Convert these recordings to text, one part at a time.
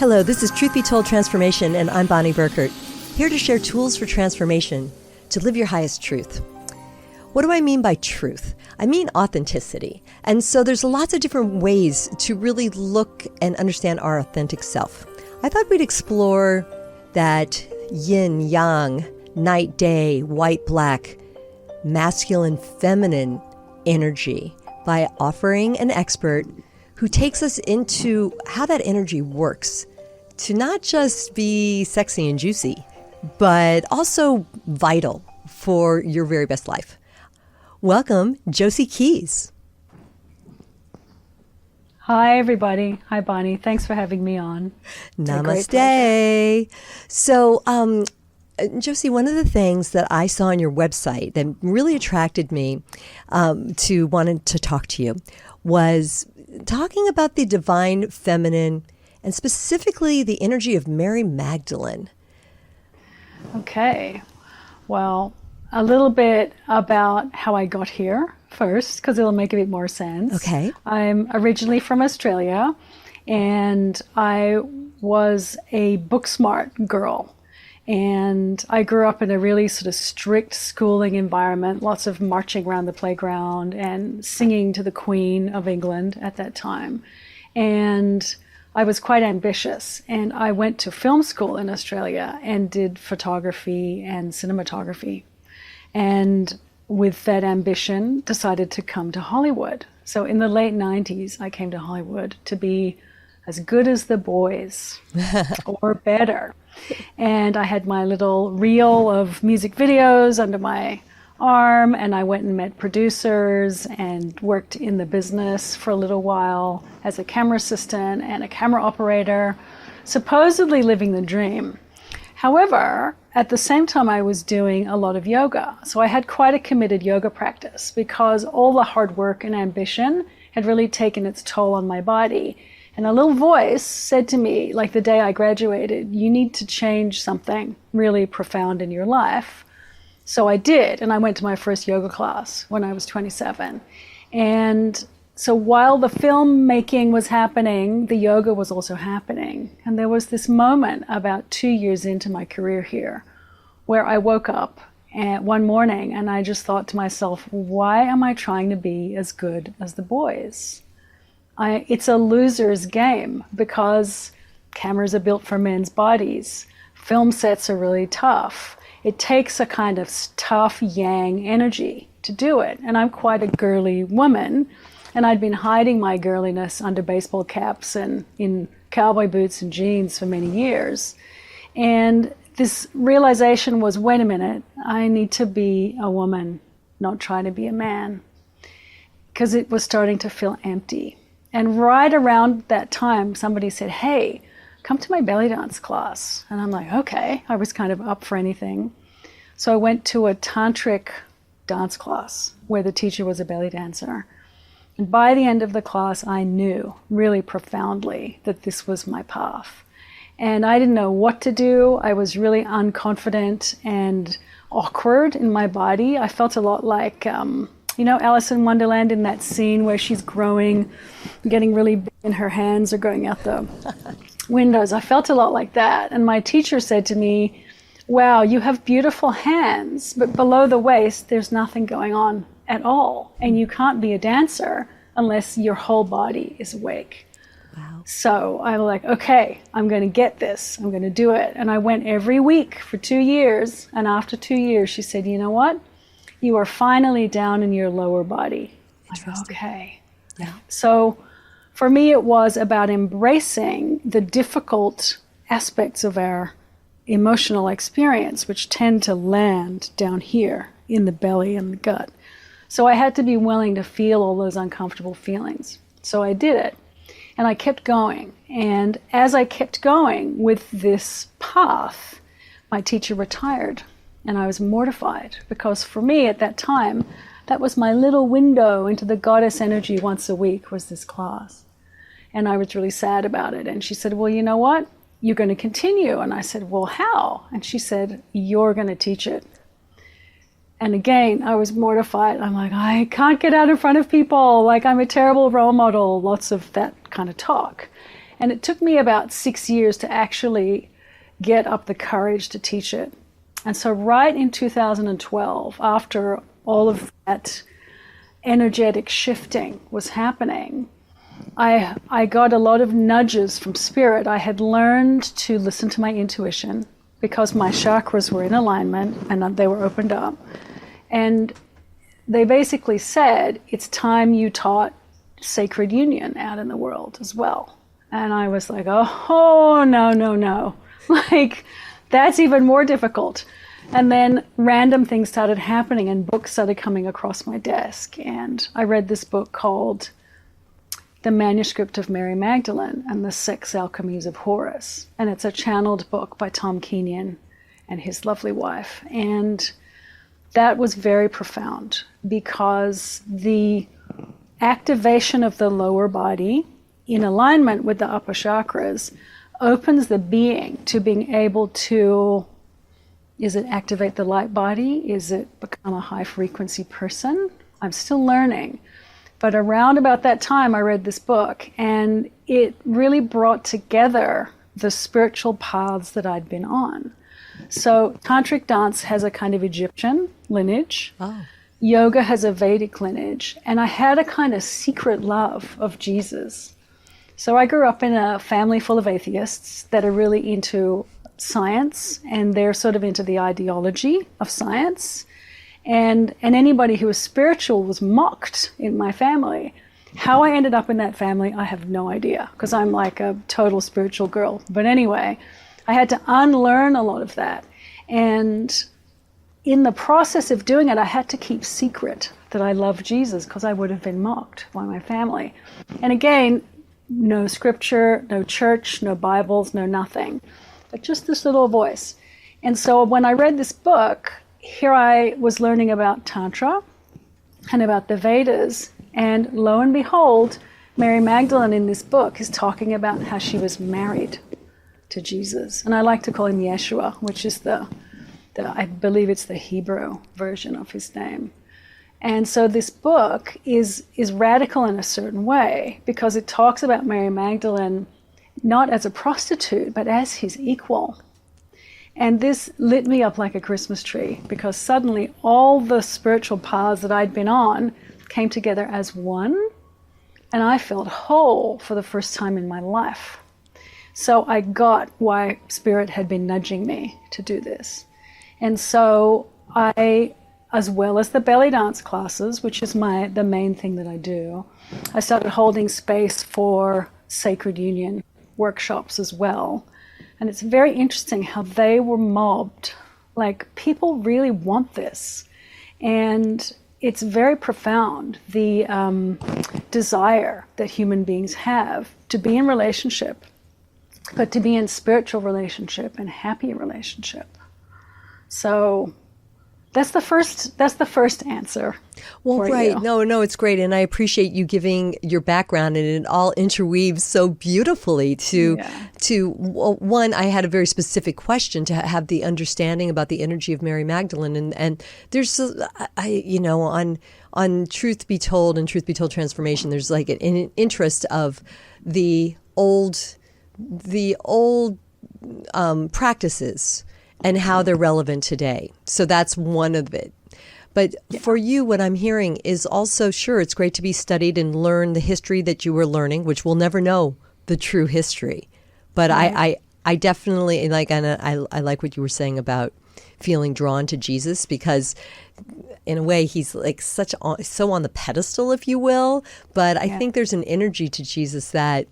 Hello, this is Truth Be Told Transformation, and I'm Bonnie Burkert, here to share tools for transformation to live your highest truth. What do I mean by truth? I mean authenticity. And so there's lots of different ways to really look and understand our authentic self. I thought we'd explore that yin, yang, night, day, white, black, masculine, feminine energy by offering an expert who takes us into how that energy works to not just be sexy and juicy, but also vital for your very best life. Welcome, Josie Keys. Hi, everybody. Hi, Bonnie. Thanks for having me on. Namaste. So, Josie, one of the things that I saw on your website that really attracted me to wanting to talk to you was talking about the divine feminine and specifically the energy of Mary Magdalene. Okay. Well, a little bit about how I got here first, because it'll make a bit more sense. Okay. I'm originally from Australia, and I was a book smart girl. And I grew up in a really sort of strict schooling environment, lots of marching around the playground and singing to the Queen of England at that time. And I was quite ambitious. And I went to film school in Australia and did photography and cinematography. And with that ambition, decided to come to Hollywood. So in the late 90s, I came to Hollywood to be as good as the boys or better. And I had my little reel of music videos under my arm, and I went and met producers and worked in the business for a little while as a camera assistant and a camera operator, supposedly living the dream. However, at the same time, I was doing a lot of yoga. So I had quite a committed yoga practice because all the hard work and ambition had really taken its toll on my body. And a little voice said to me, like the day I graduated, you need to change something really profound in your life. So I did, and I went to my first yoga class when I was 27. And so while the filmmaking was happening, the yoga was also happening. And there was this moment about 2 years into my career here where I woke up one morning and I just thought to myself, why am I trying to be as good as the boys? It's a loser's game because cameras are built for men's bodies. Film sets are really tough. It takes a kind of tough yang energy to do it. And I'm quite a girly woman. And I'd been hiding my girliness under baseball caps and in cowboy boots and jeans for many years. And this realization was, wait a minute, I need to be a woman, not try to be a man. Because it was starting to feel empty. And right around that time, somebody said, hey, come to my belly dance class. And I'm like, okay. I was kind of up for anything. So I went to a tantric dance class where the teacher was a belly dancer. And by the end of the class, I knew really profoundly that this was my path. And I didn't know what to do. I was really unconfident and awkward in my body. I felt a lot like, Alice in Wonderland in that scene where she's growing, getting really big and her hands are going out the windows. I felt a lot like that. And my teacher said to me, wow, you have beautiful hands, but below the waist, there's nothing going on at all. And you can't be a dancer unless your whole body is awake. Wow. So I'm like, okay, I'm going to get this. I'm going to do it. And I went every week for 2 years. And after 2 years, she said, you know what? You are finally down in your lower body. Like, okay. Yeah. So for me, it was about embracing the difficult aspects of our emotional experience, which tend to land down here in the belly and the gut. So I had to be willing to feel all those uncomfortable feelings. So I did it. And I kept going. And as I kept going with this path, my teacher retired. And I was mortified because for me at that time, that was my little window into the goddess energy once a week was this class. And I was really sad about it. And she said, well, you know what? You're going to continue. And I said, well, how? And she said, you're going to teach it. And again, I was mortified. I'm like, I can't get out in front of people. Like, I'm a terrible role model. Lots of that kind of talk. And it took me about 6 years to actually get up the courage to teach it. And so right in 2012, after all of that energetic shifting was happening, I got a lot of nudges from spirit. I had learned to listen to my intuition because my chakras were in alignment and they were opened up. And they basically said, it's time you taught sacred union out in the world as well. And I was like, oh, no. Like, that's even more difficult. And then random things started happening and books started coming across my desk. And I read this book called The Manuscript of Mary Magdalene and the Sex Alchemies of Horus. And it's a channeled book by Tom Kenyon and his lovely wife. And that was very profound because the activation of the lower body in alignment with the upper chakras opens the being to being able to, is it activate the light body? Is it become a high frequency person? I'm still learning. But around about that time, I read this book, and it really brought together the spiritual paths that I'd been on. So Tantric dance has a kind of Egyptian lineage. Oh. Yoga has a Vedic lineage. And I had a kind of secret love of Jesus. So I grew up in a family full of atheists that are really into science, and they're sort of into the ideology of science. And anybody who was spiritual was mocked in my family. How I ended up in that family, I have no idea, because I'm like a total spiritual girl. But anyway, I had to unlearn a lot of that. And in the process of doing it, I had to keep secret that I love Jesus, because I would have been mocked by my family. And again, no scripture, no church, no Bibles, no nothing, but just this little voice. And so when I read this book, here I was learning about Tantra and about the Vedas, and lo and behold, Mary Magdalene in this book is talking about how she was married to Jesus. And I like to call him Yeshua, which is I believe it's the Hebrew version of his name. And so this book is radical in a certain way because it talks about Mary Magdalene not as a prostitute, but as his equal. And this lit me up like a Christmas tree because suddenly all the spiritual paths that I'd been on came together as one, and I felt whole for the first time in my life. So I got why Spirit had been nudging me to do this. And so I, as well as the belly dance classes, which is the main thing that I do, I started holding space for sacred union workshops as well. And it's very interesting how they were mobbed. Like, people really want this. And it's very profound, the desire that human beings have to be in relationship, but to be in spiritual relationship and happy relationship. So that's the first answer. Well, right. You. No, it's great. And I appreciate you giving your background, and it all interweaves so beautifully to one, I had a very specific question to have the understanding about the energy of Mary Magdalene. And there's, on Truth Be Told and Truth Be Told Transformation, there's like an interest of the old practices and how they're relevant today. So that's one of it. But for you, what I'm hearing is also, sure, it's great to be studied and learn the history that you were learning, which we'll never know the true history. But I definitely like, and I like what you were saying about feeling drawn to Jesus, because in a way he's like so on the pedestal, if you will. But I think there's an energy to Jesus that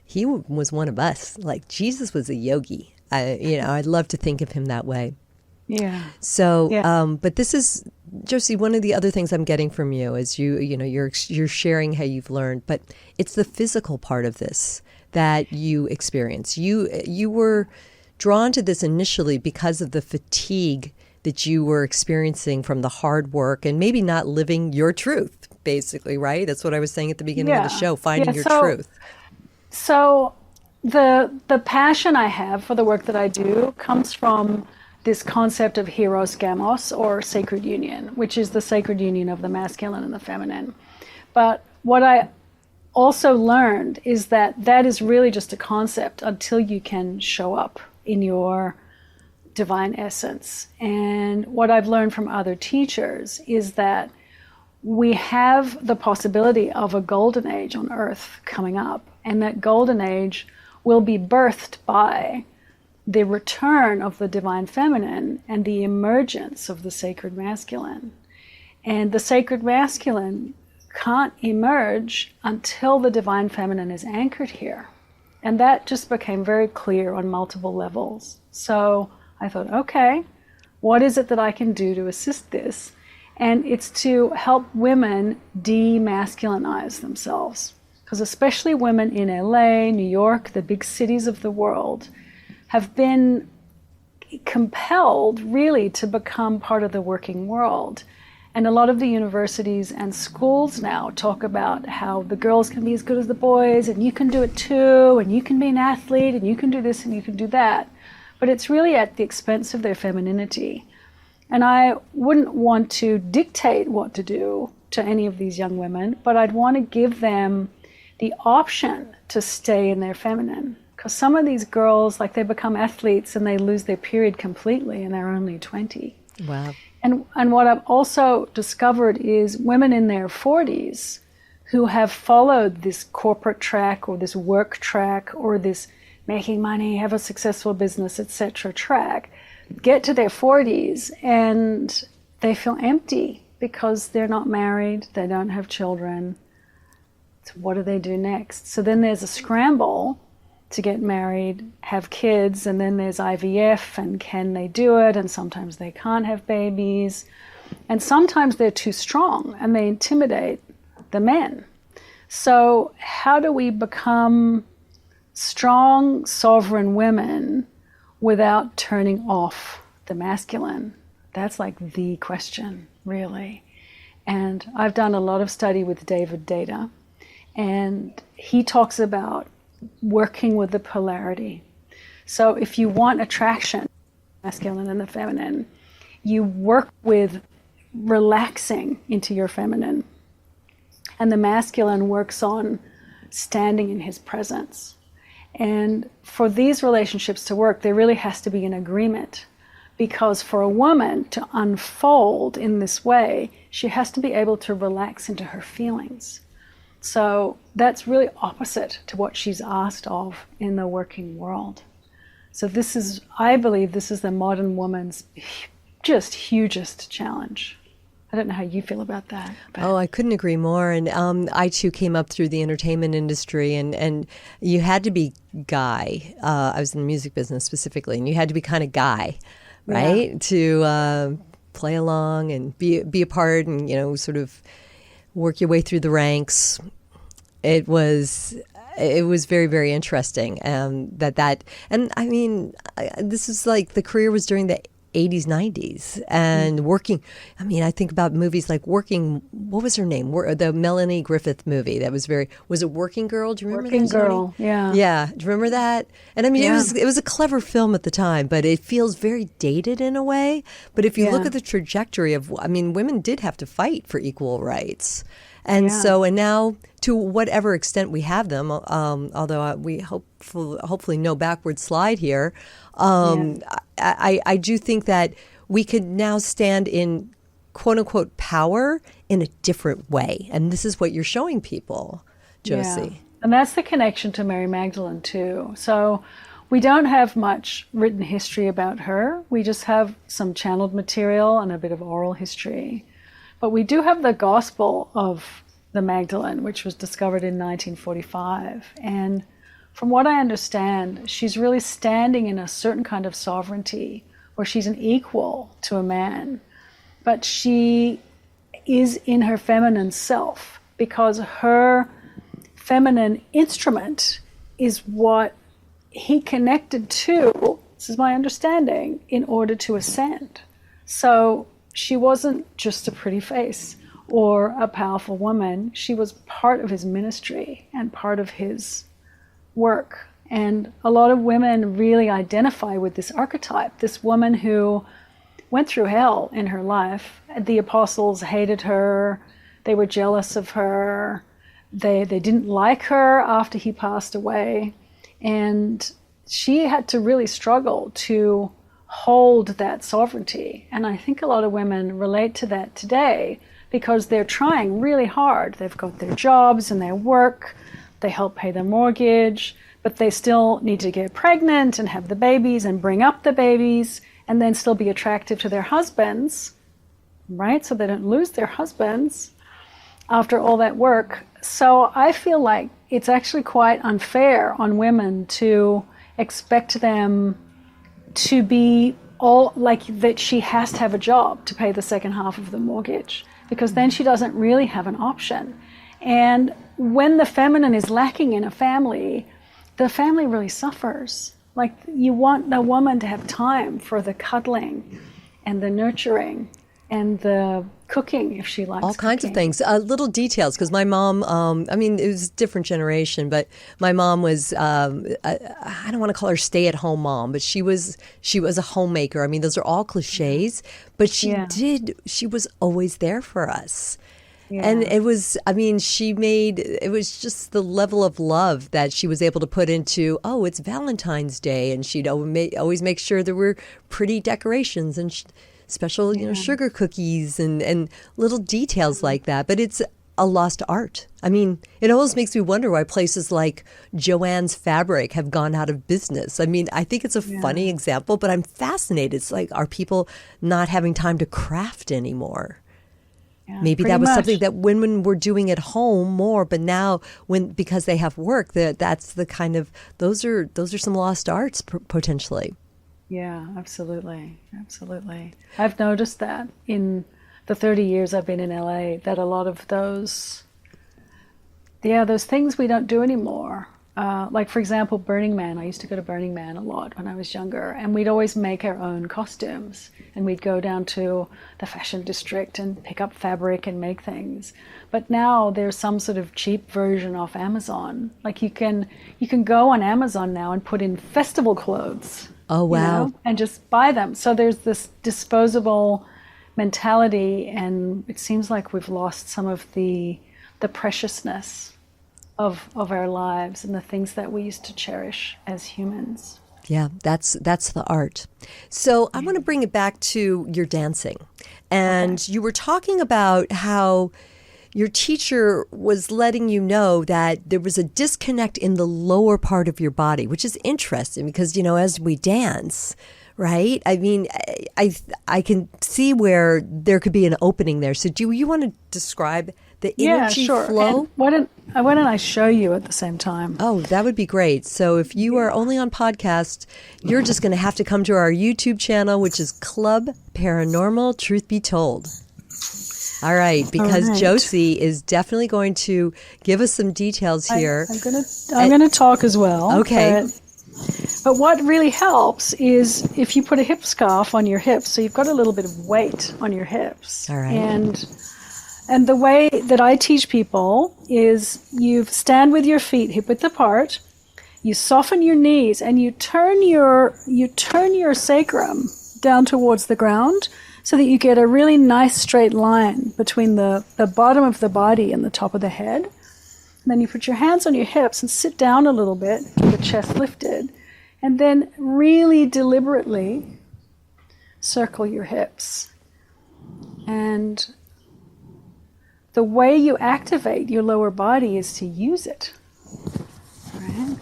he was one of us. Like, Jesus was a yogi. I'd love to think of him that way. Yeah. So, but this is, Josie, one of the other things I'm getting from you is you're sharing how you've learned, but it's the physical part of this that you experience. You were drawn to this initially because of the fatigue that you were experiencing from the hard work and maybe not living your truth, basically, right? That's what I was saying at the beginning of the show, finding your truth. So the passion I have for the work that I do comes from this concept of hieros gamos, or sacred union, which is the sacred union of the masculine and the feminine. But what I also learned is that that is really just a concept until you can show up in your divine essence. And what I've learned from other teachers is that we have the possibility of a golden age on Earth coming up, and that golden age will be birthed by the return of the divine feminine and the emergence of the sacred masculine. And the sacred masculine can't emerge until the divine feminine is anchored here. And that just became very clear on multiple levels. So I thought, okay, what is it that I can do to assist this? And it's to help women demasculinize themselves. Because especially women in LA, New York, the big cities of the world, have been compelled really to become part of the working world. And a lot of the universities and schools now talk about how the girls can be as good as the boys, and you can do it too, and you can be an athlete, and you can do this, and you can do that. But it's really at the expense of their femininity. And I wouldn't want to dictate what to do to any of these young women, but I'd want to give them the option to stay in their feminine. Because some of these girls, like, they become athletes and they lose their period completely and they're only 20. Wow. And what I've also discovered is women in their 40s who have followed this corporate track or this work track or this making money, have a successful business, etc. track, get to their 40s and they feel empty because they're not married, they don't have children. So what do they do next? So then there's a scramble to get married, have kids, and then there's IVF, and can they do it? And sometimes they can't have babies. And sometimes they're too strong and they intimidate the men. So how do we become strong, sovereign women without turning off the masculine? That's like the question, really. And I've done a lot of study with David Data, and he talks about working with the polarity. So if you want attraction, masculine and the feminine, you work with relaxing into your feminine. And the masculine works on standing in his presence. And for these relationships to work, there really has to be an agreement. Because for a woman to unfold in this way, she has to be able to relax into her feelings. So that's really opposite to what she's asked of in the working world. So this is, I believe, this is the modern woman's just hugest challenge. I don't know how you feel about that. But. Oh, I couldn't agree more. And I, too, came up through the entertainment industry, and you had to be guy. I was in the music business specifically, and you had to be kind of guy, right? Yeah. To play along and be a part and, you know, sort of work your way through the ranks. It was very, very interesting. And I mean, this is like the career was during the 80s, 90s, and working. I mean, I think about movies like Working. What was her name? The Melanie Griffith movie that was it Working Girl? Do you remember Working that? Girl, yeah. Yeah, do you remember that? And I mean, it was a clever film at the time, but it feels very dated in a way. But if you look at the trajectory of, I mean, women did have to fight for equal rights. And so, and now, to whatever extent we have them, although we hopefully no backward slide here, I do think that we could now stand in quote unquote power in a different way. And this is what you're showing people, Josie. Yeah. And that's the connection to Mary Magdalene too. So we don't have much written history about her. We just have some channeled material and a bit of oral history. But we do have the Gospel of the Magdalene, which was discovered in 1945. And from what I understand, she's really standing in a certain kind of sovereignty where she's an equal to a man. But she is in her feminine self because her feminine instrument is what he connected to, this is my understanding, in order to ascend. So she wasn't just a pretty face or a powerful woman. She was part of his ministry and part of his work. And a lot of women really identify with this archetype, this woman who went through hell in her life. The apostles hated her. They were jealous of her. They didn't like her after he passed away. And she had to really struggle to hold that sovereignty. And I think a lot of women relate to that today because they're trying really hard. They've got their jobs and their work. They help pay their mortgage, but they still need to get pregnant and have the babies and bring up the babies and then still be attractive to their husbands, right? So they don't lose their husbands after all that work. So I feel like it's actually quite unfair on women to expect them to be all like that. She has to have a job to pay the second half of the mortgage because then she doesn't really have an option. And when the feminine is lacking in a family, the family really suffers. Like you want the woman to have time for the cuddling and the nurturing and the cooking if she likes all kinds cooking. of things, little details. Because my mom, I mean, it was a different generation, but my mom was, I don't want to call her stay-at-home mom, but she was a homemaker. I mean, those are all cliches, but she was always there for us. Yeah. And it was, I mean, it was just the level of love that she was able to put into, oh, it's Valentine's Day. And she'd always make sure there were pretty decorations and special, sugar cookies and little details like that. But it's a lost art. I mean, it always makes me wonder why places like Joann's Fabric have gone out of business. I mean, I think it's a funny example, but I'm fascinated. It's like, are people not having time to craft anymore? Yeah, maybe that was something that women were doing at home more, but now because they have work, that's the kind of those are some lost arts potentially. Yeah, absolutely. Absolutely. I've noticed that in the 30 years I've been in LA that a lot of those things we don't do anymore. Like, for example, Burning Man. I used to go to Burning Man a lot when I was younger, and we'd always make our own costumes. And we'd go down to the fashion district and pick up fabric and make things. But now there's some sort of cheap version off Amazon. Like you can go on Amazon now and put in festival clothes. Oh, wow. And just buy them. So there's this disposable mentality, and it seems like we've lost some of the preciousness of our lives and the things that we used to cherish as humans. Yeah, that's the art. So I want to bring it back to your dancing. And you were talking about how your teacher was letting you know that there was a disconnect in the lower part of your body, which is interesting because, as we dance, right? I mean, I can see where there could be an opening there. So do you want to describe the energy flow? And why don't I show you at the same time? Oh, that would be great. So if you are only on podcast, you're just going to have to come to our YouTube channel, which is Club Paranormal Truth Be Told. All right, because Josie is definitely going to give us some details here. I'm gonna talk as well. Okay. But what really helps is if you put a hip scarf on your hips, so you've got a little bit of weight on your hips. All right. And the way that I teach people is you stand with your feet hip width apart, you soften your knees, and you turn your sacrum down towards the ground so that you get a really nice straight line between the bottom of the body and the top of the head. And then you put your hands on your hips and sit down a little bit, keep the chest lifted, and then really deliberately circle your hips. And the way you activate your lower body is to use it. Right?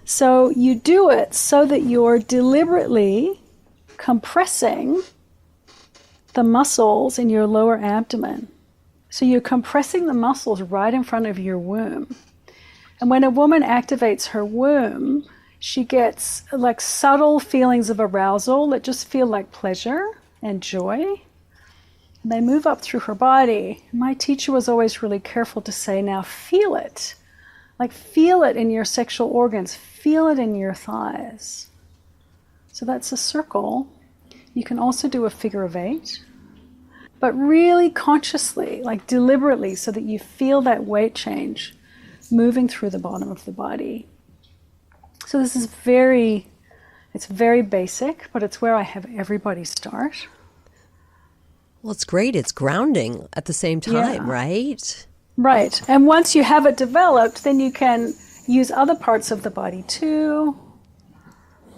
So you do it so that you're deliberately compressing the muscles in your lower abdomen. So you're compressing the muscles right in front of your womb. And when a woman activates her womb, she gets like subtle feelings of arousal that just feel like pleasure and joy. And they move up through her body. My teacher was always really careful to say, now feel it. Like feel it in your sexual organs. Feel it in your thighs. So that's a circle. You can also do a figure of 8. But really consciously, like deliberately, so that you feel that weight change moving through the bottom of the body. So this is it's very basic, but it's where I have everybody start. Well, it's great. It's grounding at the same time, right? Right. And once you have it developed, then you can use other parts of the body too.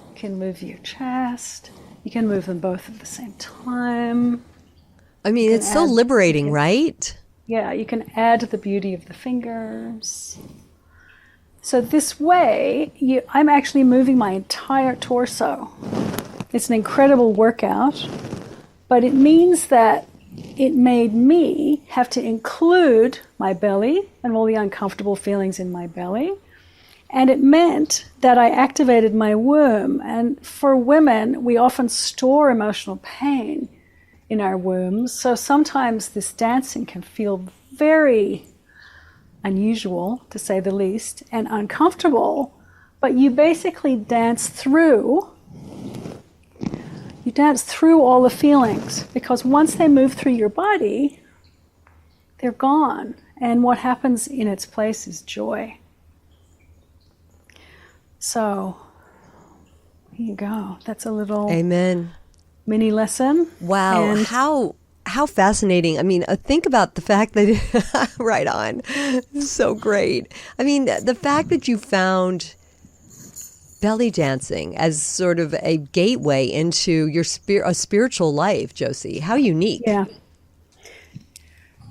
You can move your chest. You can move them both at the same time. I mean, it's so liberating, right? Yeah, you can add the beauty of the fingers. So this way, I'm actually moving my entire torso. It's an incredible workout, but it means that it made me have to include my belly and all the uncomfortable feelings in my belly. And it meant that I activated my womb. And for women, we often store emotional pain in our wombs. So sometimes this dancing can feel very unusual, to say the least, and uncomfortable. But you basically dance through all the feelings, because once they move through your body, they're gone. And what happens in its place is joy. So, here you go. That's a little Amen. Mini lesson. Wow. And how fascinating. I mean, think about the fact that, right on, so great. I mean, the fact that you found belly dancing as sort of a gateway into your spiritual life, Josie. How unique. Yeah.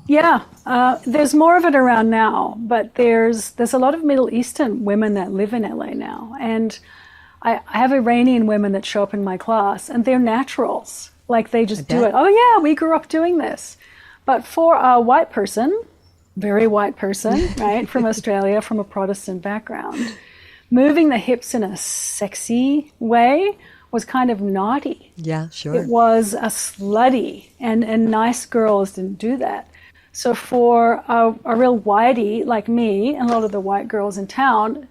Yeah, there's more of it around now, but there's a lot of Middle Eastern women that live in LA now. And I have Iranian women that show up in my class, and they're naturals. Like, they just do it. Oh, yeah, we grew up doing this. But for a white person, very white person, right, from Australia, from a Protestant background, moving the hips in a sexy way was kind of naughty. Yeah, sure. It was a slutty, and nice girls didn't do that. So for a real whitey like me and a lot of the white girls in town,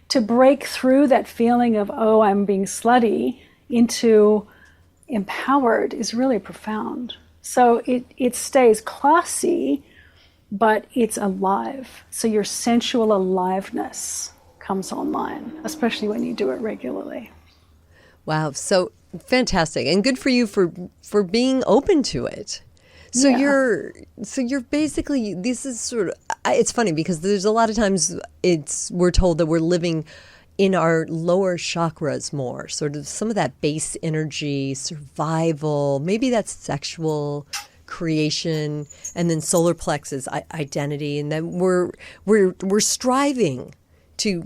to break through that feeling of, oh, I'm being slutty, into empowered is really profound. So it stays classy, but it's alive. So your sensual aliveness comes online, especially when you do it regularly. Wow, so fantastic. And good for you for being open to it. So Yeah. you're basically, this is sort of, it's funny because there's a lot of times we're told that we're living in our lower chakras more, sort of some of that base energy, survival, maybe that's sexual creation, and then solar plexus identity, and then we're striving to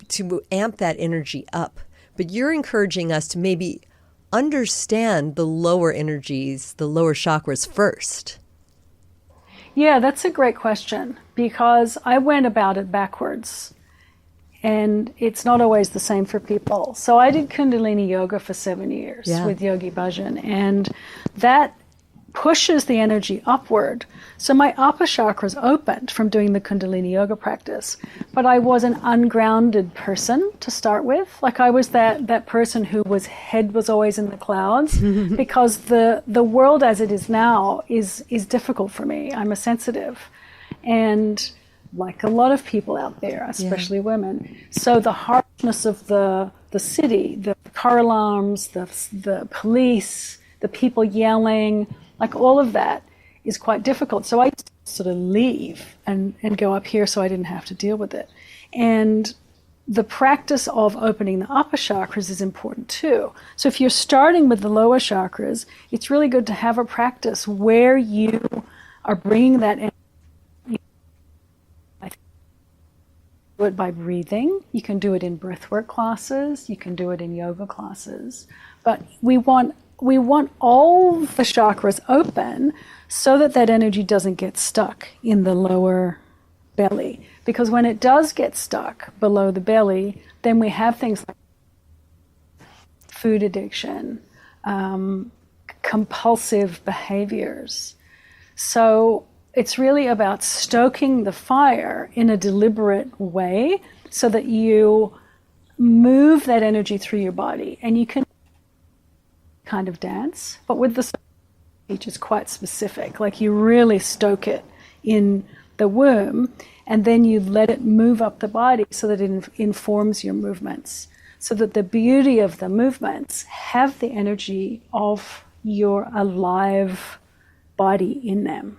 amp that energy up. But you're encouraging us to maybe understand the lower energies, the lower chakras first. Yeah, that's a great question, because I went about it backwards, and it's not always the same for people. So I did Kundalini yoga for 7 years with Yogi Bhajan, and that pushes the energy upward. So my upper chakras opened from doing the Kundalini yoga practice, but I was an ungrounded person to start with. Like, I was that person whose head was always in the clouds, because the world as it is now is difficult for me. I'm a sensitive, and like a lot of people out there, especially women. So the harshness of the city, the car alarms, the police, the people yelling, like all of that is quite difficult. So I used to sort of leave and go up here so I didn't have to deal with it. And the practice of opening the upper chakras is important too. So if you're starting with the lower chakras, it's really good to have a practice where you are bringing that energy. Do it by breathing. You can do it in breathwork classes. You can do it in yoga classes. But we want all the chakras open so that energy doesn't get stuck in the lower belly. Because when it does get stuck below the belly, then we have things like food addiction, compulsive behaviors. So it's really about stoking the fire in a deliberate way so that you move that energy through your body. And you can kind of dance, but with the speech is quite specific. Like, you really stoke it in the womb, and then you let it move up the body so that it informs your movements, so that the beauty of the movements have the energy of your alive body in them.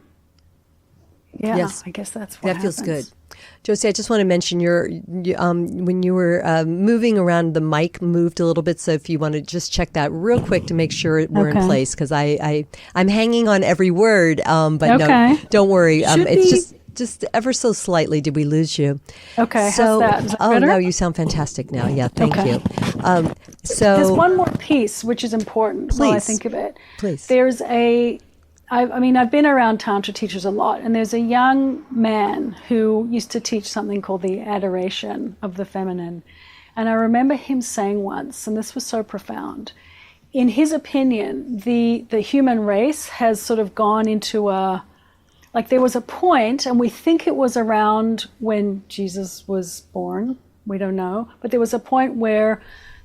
Yeah, Yes. I guess that's what That feels happens. good. Josie, I just want to mention when you were moving around, the mic moved a little bit. So if you want to just check that real quick to make sure we're in Okay. place, because I'm hanging on every word. But no, Okay. don't worry. Should It's be- just ever so slightly did we lose you. Okay, So, how's that? Is that oh better? no, you sound fantastic now. Yeah, thank Okay. you. There's one more piece which is important while I Please. think of it. Please. There's I've been around Tantra teachers a lot, and there's a young man who used to teach something called the adoration of the feminine. And I remember him saying once, and this was so profound, in his opinion, the human race has sort of gone into there was a point, and we think it was around when Jesus was born, we don't know, but there was a point where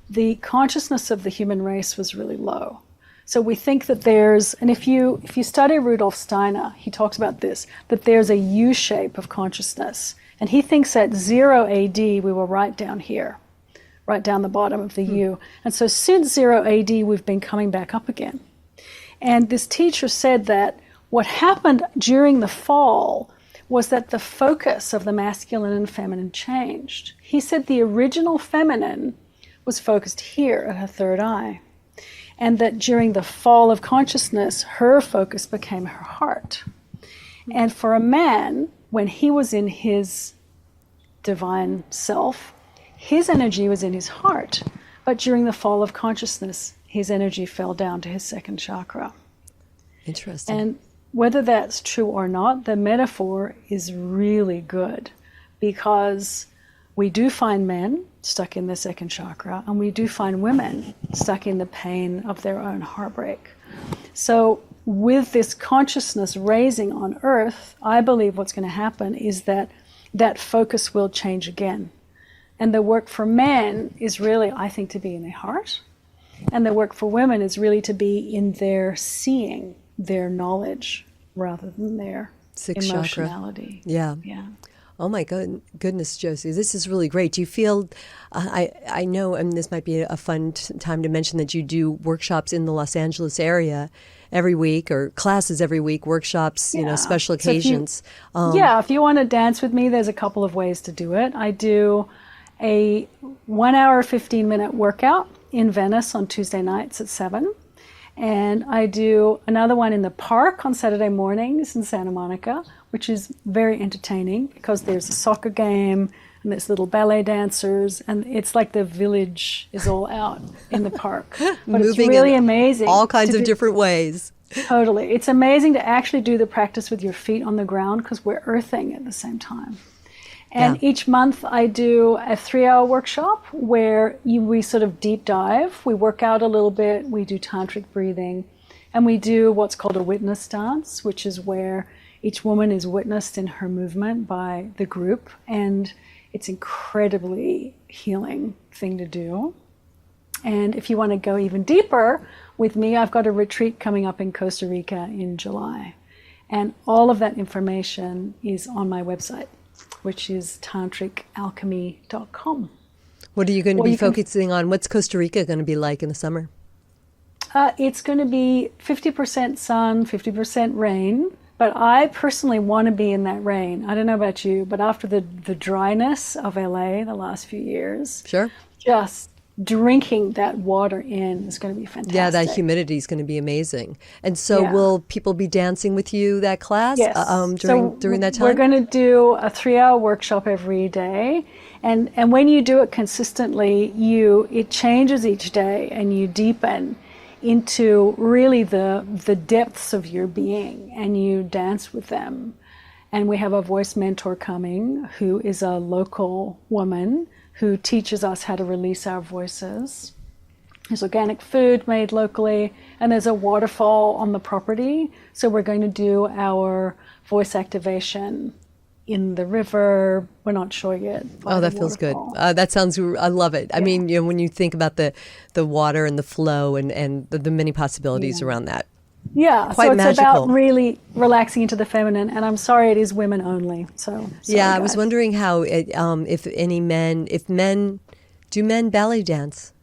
the consciousness of the human race was really low. So we think that and if you study Rudolf Steiner, he talks about this, that there's a U shape of consciousness. And he thinks at 0 AD, we were right down here, right down the bottom of the U. And so since 0 AD, we've been coming back up again. And this teacher said that what happened during the fall was that the focus of the masculine and feminine changed. He said the original feminine was focused here at her third eye. And that during the fall of consciousness, her focus became her heart. And for a man, when he was in his divine self, his energy was in his heart. But during the fall of consciousness, his energy fell down to his second chakra. Interesting. And whether that's true or not, the metaphor is really good, because we do find men stuck in the second chakra, and we do find women stuck in the pain of their own heartbreak. So with this consciousness raising on earth, I believe what's going to happen is that focus will change again. And the work for men is really, I think, to be in their heart. And the work for women is really to be in their seeing, their knowledge, rather than their Sixth emotionality. Chakra. Yeah. Oh my goodness, Josie, this is really great. Do you feel, I know, and this might be a fun time to mention that you do workshops in the Los Angeles area every week, or classes every week, workshops, special occasions. If you want to dance with me, there's a couple of ways to do it. I do a 1 hour, 15-minute workout in Venice on Tuesday nights at 7. And I do another one in the park on Saturday mornings in Santa Monica, which is very entertaining because there's a soccer game and there's little ballet dancers, and it's like the village is all out in the park. But it's really amazing. All kinds of different ways. Totally. It's amazing to actually do the practice with your feet on the ground because we're earthing at the same time. And each month I do a 3-hour workshop where we sort of deep dive. We work out a little bit, we do tantric breathing, and we do what's called a witness dance, which is where each woman is witnessed in her movement by the group. And it's incredibly healing thing to do. And if you want to go even deeper with me, I've got a retreat coming up in Costa Rica in July. And all of that information is on my website, which is tantricalchemy.com. What are you going to be focusing on? What's Costa Rica going to be like in the summer? It's going to be 50% sun, 50% rain. But I personally want to be in that rain. I don't know about you, but after the dryness of LA the last few years, sure, just drinking that water in is going to be fantastic. Yeah, that humidity is going to be amazing. And so will people be dancing with you that class during that time? We're going to do a 3-hour workshop every day. And when you do it consistently, it changes each day, and you deepen into really the depths of your being, and you dance with them. And we have a voice mentor coming who is a local woman who teaches us how to release our voices. There's organic food made locally, and there's a waterfall on the property. So we're going to do our voice activation in the river. We're not sure yet. Oh, that feels good. That sounds, I love it. I mean, when you think about the water and the flow and the many possibilities around that. Yeah, quite so it's magical. about really relaxing into the feminine, and I'm sorry it is women only. So sorry, I was wondering how if men ballet dance?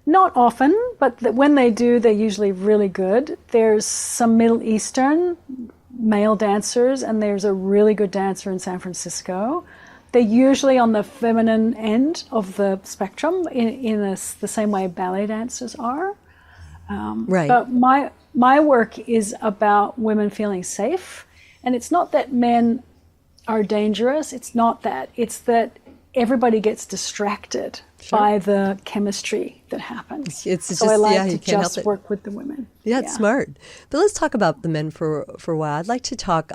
Not often, but when they do, they're usually really good. There's some Middle Eastern male dancers, and there's a really good dancer in San Francisco. They're usually on the feminine end of the spectrum the same way ballet dancers are. Right. But my work is about women feeling safe. And it's not that men are dangerous. It's not that. It's that everybody gets distracted by the chemistry that happens. So I like to just work with the women. Yeah, it's smart. But let's talk about the men for a while. I'd like to talk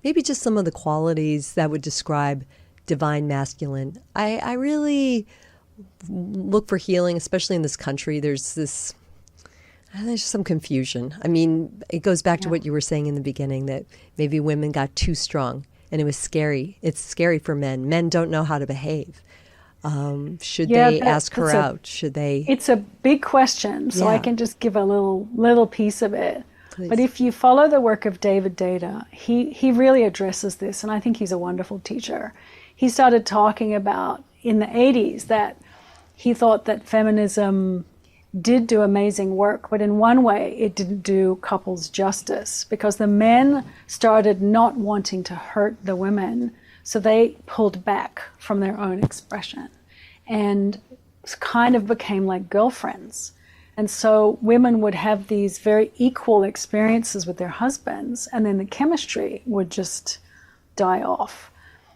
maybe just some of the qualities that would describe divine masculine. I really look for healing, especially in this country. There's some confusion. I mean, it goes back to what you were saying in the beginning, that maybe women got too strong and it was scary. It's scary for men. Men don't know how to behave. Should they ask her out? Should they? It's a big question, so I can just give a little piece of it. Please. But if you follow the work of David Data, he really addresses this, and I think he's a wonderful teacher. He started talking about in the 80s that he thought that feminism did do amazing work, but in one way it didn't do couples justice, because the men started not wanting to hurt the women, so they pulled back from their own expression and kind of became like girlfriends. And so women would have these very equal experiences with their husbands, and then the chemistry would just die off.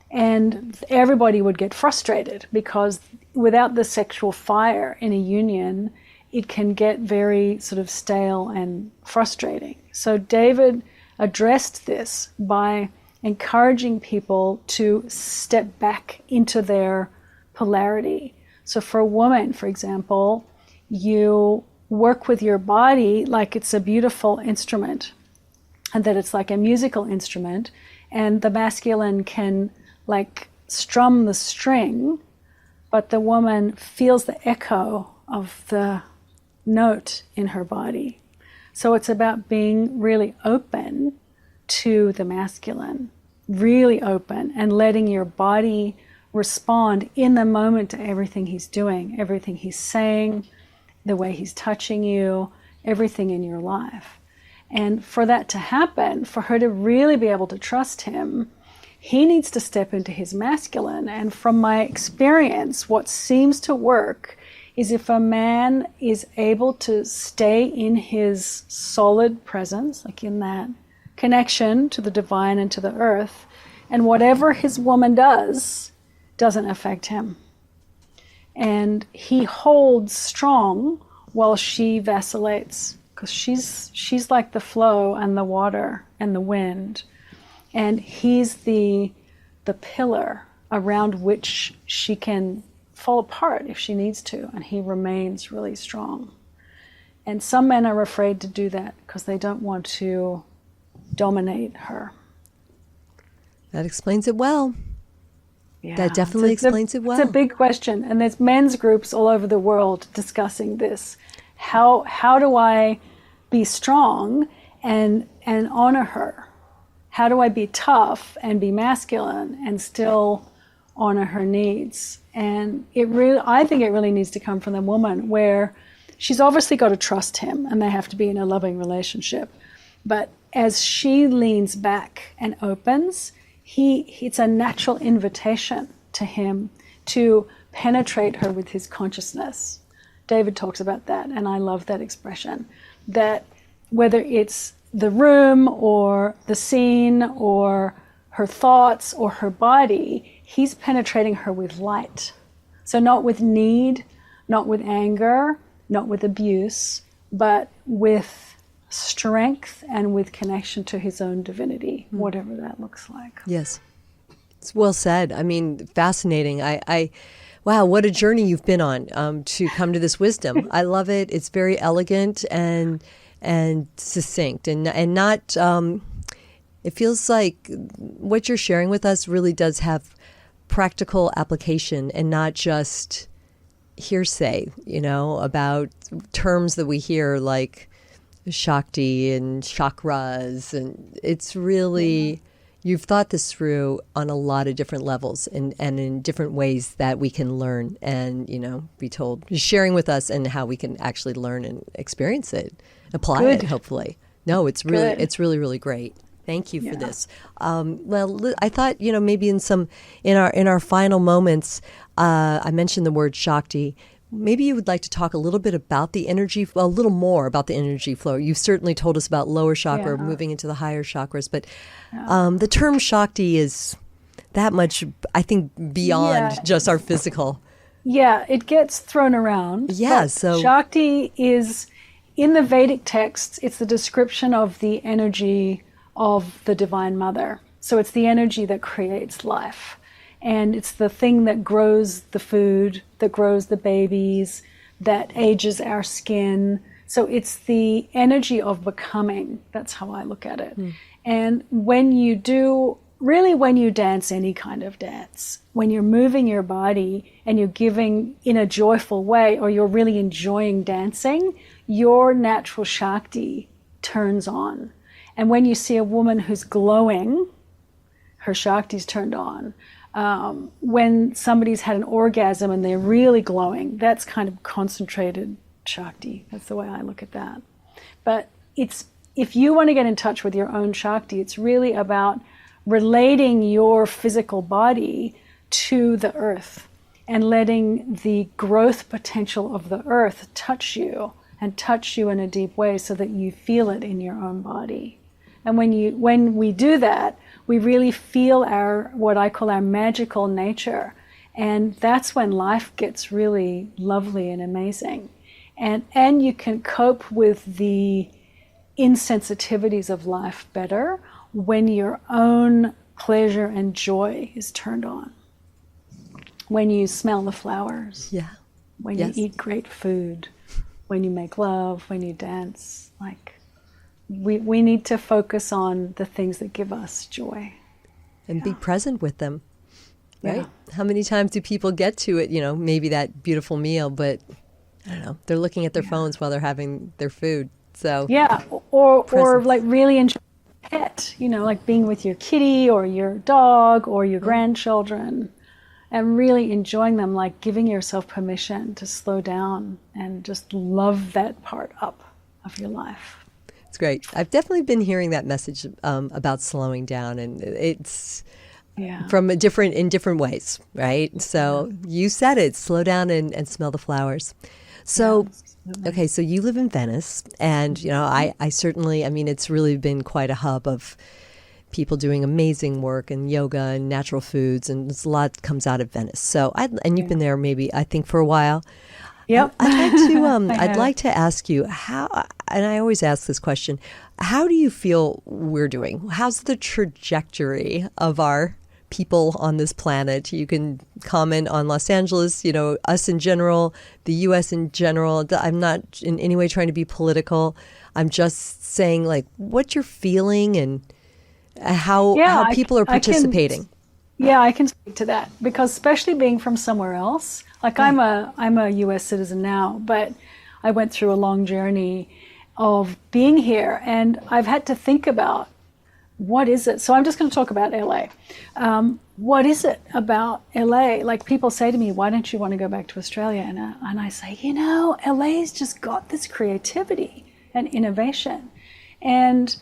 And everybody would get frustrated, because without the sexual fire in a union, it can get very sort of stale and frustrating. So David addressed this by encouraging people to step back into their polarity. So for a woman, for example, you work with your body like it's a beautiful instrument, and that it's like a musical instrument, and the masculine can like strum the string, but the woman feels the echo of the note in her body. So it's about being really open to the masculine, really open, and letting your body respond in the moment to everything he's doing, everything he's saying, the way he's touching you, everything in your life. And for that to happen, for her to really be able to trust him, he needs to step into his masculine. And from my experience, what seems to work is if a man is able to stay in his solid presence, like in that connection to the divine and to the earth, and whatever his woman does doesn't affect him. And he holds strong while she vacillates, because she's like the flow and the water and the wind. And he's the pillar around which she can fall apart if she needs to, and he remains really strong. And some men are afraid to do that because they don't want to dominate her. That explains it well. Yeah, that definitely explains it well. It's a big question, and there's men's groups all over the world discussing this. How do I be strong and honor her? How do I be tough and be masculine and still honor her needs? And I think it really needs to come from the woman, where she's obviously got to trust him and they have to be in a loving relationship. But as she leans back and opens, it's a natural invitation to him to penetrate her with his consciousness. David talks about that, and I love that expression, that whether it's the room or the scene or her thoughts or her body, he's penetrating her with light. So not with need, not with anger, not with abuse, but with strength and with connection to his own divinity, whatever that looks like. Yes. It's well said. I mean, fascinating. Wow, what a journey you've been on to come to this wisdom. I love it. It's very elegant and succinct and not, it feels like what you're sharing with us really does have practical application and not just hearsay, about terms that we hear like Shakti and chakras. And it's really, you've thought this through on a lot of different levels and in different ways that we can learn and, be told, sharing with us and how we can actually learn and experience it, apply it, hopefully. No, it's really, really great. Thank you for this. I thought, maybe in our final moments, I mentioned the word Shakti. Maybe you would like to talk a little bit about the energy, a little more about the energy flow. You've certainly told us about lower chakra, moving into the higher chakras, but the term Shakti is that much, I think, beyond just our physical. Yeah, it gets thrown around. Yeah, so Shakti is, in the Vedic texts, it's the description of the energy of the Divine Mother. So it's the energy that creates life. And it's the thing that grows the food, that grows the babies, that ages our skin. So it's the energy of becoming. That's how I look at it. And when you dance any kind of dance, when you're moving your body and you're giving in a joyful way, or you're really enjoying dancing, your natural Shakti turns on. And when you see a woman who's glowing, her Shakti's turned on. When somebody's had an orgasm and they're really glowing, that's kind of concentrated Shakti. That's the way I look at that. But if you want to get in touch with your own Shakti, it's really about relating your physical body to the earth and letting the growth potential of the earth touch you in a deep way so that you feel it in your own body. And when we do that, we really feel what I call our magical nature. And that's when life gets really lovely and amazing. And you can cope with the insensitivities of life better when your own pleasure and joy is turned on. When you smell the flowers. Yeah. When you eat great food. When you make love. When you dance. We need to focus on the things that give us joy. And be present with them, right? Yeah. How many times do people get to it, maybe that beautiful meal, but I don't know, they're looking at their phones while they're having their food. So or like really enjoy a pet, like being with your kitty or your dog or your grandchildren, and really enjoying them, like giving yourself permission to slow down and just love that part up of your life. It's great. I've definitely been hearing that message about slowing down, and it's from in different ways, right? So you said it, slow down and smell the flowers. So, okay, so you live in Venice, and I certainly, it's really been quite a hub of people doing amazing work and yoga and natural foods, and there's a lot comes out of Venice. So, and you've been there maybe, I think, for a while. Yep. I'd like to ask you how, and I always ask this question, how do you feel we're doing? How's the trajectory of our people on this planet? You can comment on Los Angeles, us in general, the U.S. in general. I'm not in any way trying to be political. I'm just saying, what you're feeling and how people are participating. I can speak to that, because especially being from somewhere else, I'm a U.S. citizen now, but I went through a long journey of being here, and I've had to think about what is it. So I'm just going to talk about LA. What is it about LA? Like, people say to me, why don't you want to go back to Australia? And I say, LA's just got this creativity and innovation. And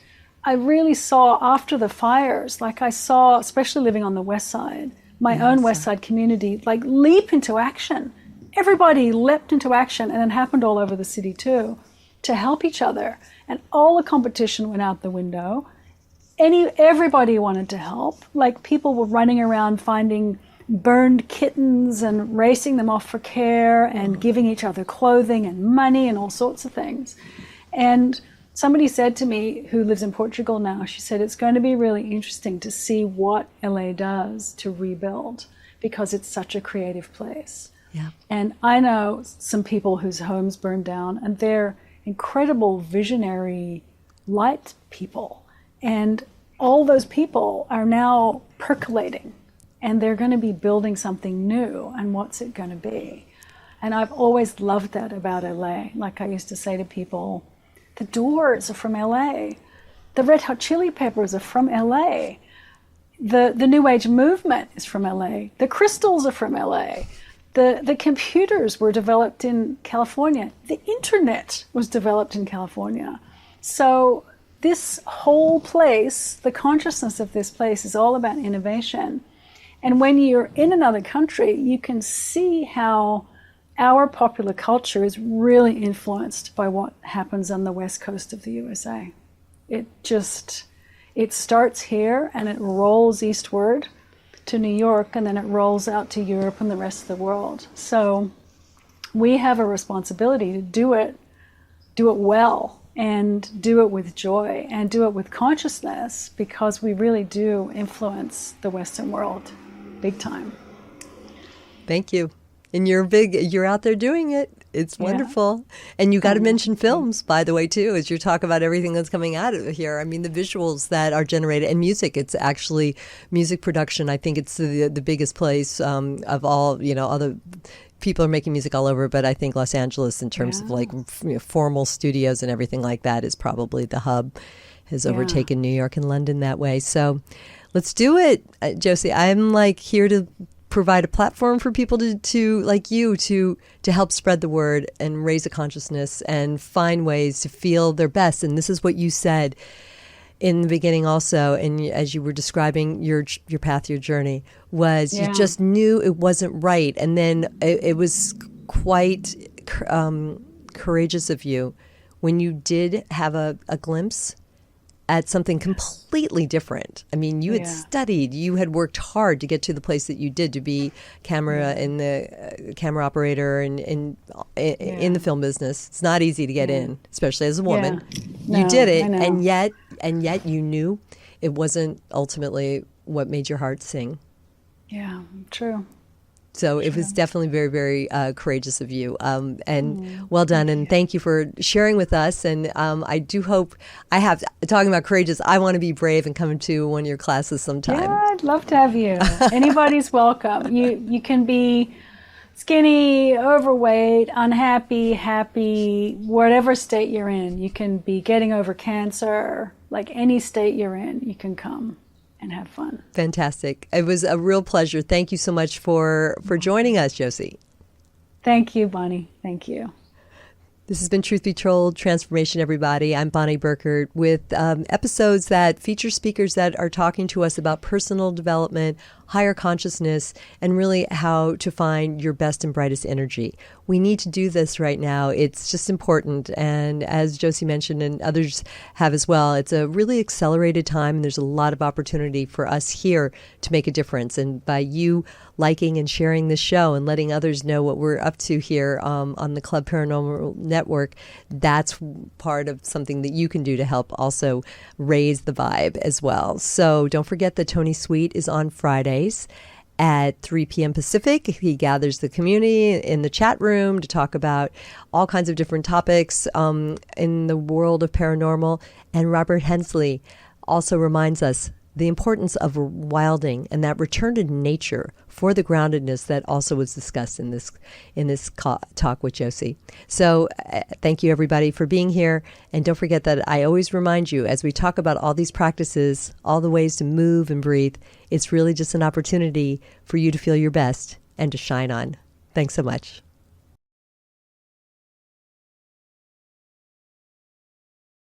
I really saw after the fires, especially living on the West Side, my own West Side community, leap into action. Everybody leapt into action, and it happened all over the city too, to help each other. And all the competition went out the window. Everybody wanted to help. People were running around finding burned kittens and racing them off for care and giving each other clothing and money and all sorts of things. And somebody said to me, who lives in Portugal now, she said, it's going to be really interesting to see what LA does to rebuild, because it's such a creative place. Yeah. And I know some people whose homes burned down, and they're incredible visionary light people. And all those people are now percolating, and they're going to be building something new. And what's it going to be? And I've always loved that about LA. I used to say to people, the Doors are from LA. The Red Hot Chili Peppers are from LA. The New Age movement is from LA. The crystals are from LA. The computers were developed in California. The internet was developed in California. So this whole place, the consciousness of this place is all about innovation. And when you're in another country, you can see how our popular culture is really influenced by what happens on the west coast of the USA. It starts here and it rolls eastward to New York, and then it rolls out to Europe and the rest of the world. So we have a responsibility to do it well, and do it with joy, and do it with consciousness, because we really do influence the Western world big time. Thank you. And you're out there doing it. It's wonderful. Yeah. And you got to mention films, by the way, too, as you talk about everything that's coming out of here. I mean, the visuals that are generated, and music. It's actually music production. I think it's the biggest place of all, other people are making music all over, but I think Los Angeles, in terms of like formal studios and everything like that, is probably the hub, has overtaken New York and London that way. So let's do it, Josie. I'm like here to provide a platform for people to like you to help spread the word and raise a consciousness and find ways to feel their best. And this is what you said in the beginning also, and as you were describing your path, your journey, was you just knew it wasn't right. And then it was quite courageous of you when you did have a glimpse at something completely different. I mean, you had studied, you had worked hard to get to the place that you did, to be camera and the camera operator and in the film business. It's not easy to get in, especially as a woman. No, you did it, and yet you knew it wasn't ultimately what made your heart sing. Yeah, true. So it was definitely very, very courageous of you, and well done. And thank you for sharing with us. And I do hope talking about courageous, I want to be brave and come to one of your classes sometime. Yeah, I'd love to have you. Anybody's welcome. You can be skinny, overweight, unhappy, happy, whatever state you're in. You can be getting over cancer, like any state you're in, you can come and have fun. Fantastic. It was a real pleasure. Thank you so much for joining us, Josie. Thank you, Bonnie. Thank you. This has been Truth Be Told, Transformation, everybody. I'm Bonnie Burkert with episodes that feature speakers that are talking to us about personal development, higher consciousness, and really how to find your best and brightest energy. We need to do this right now. It's just important. And as Josie mentioned, and others have as well, it's a really accelerated time, and there's a lot of opportunity for us here to make a difference. And by you liking and sharing this show and letting others know what we're up to here on the Club Paranormal Network, that's part of something that you can do to help also raise the vibe as well. So don't forget that Tony Sweet is on Fridays at 3 p.m. Pacific. He gathers the community in the chat room to talk about all kinds of different topics in the world of paranormal. And Robert Hensley also reminds us the importance of wilding and that return to nature for the groundedness that also was discussed in this talk with Josie. So thank you, everybody, for being here. And don't forget that I always remind you, as we talk about all these practices, all the ways to move and breathe, it's really just an opportunity for you to feel your best and to shine on. Thanks so much.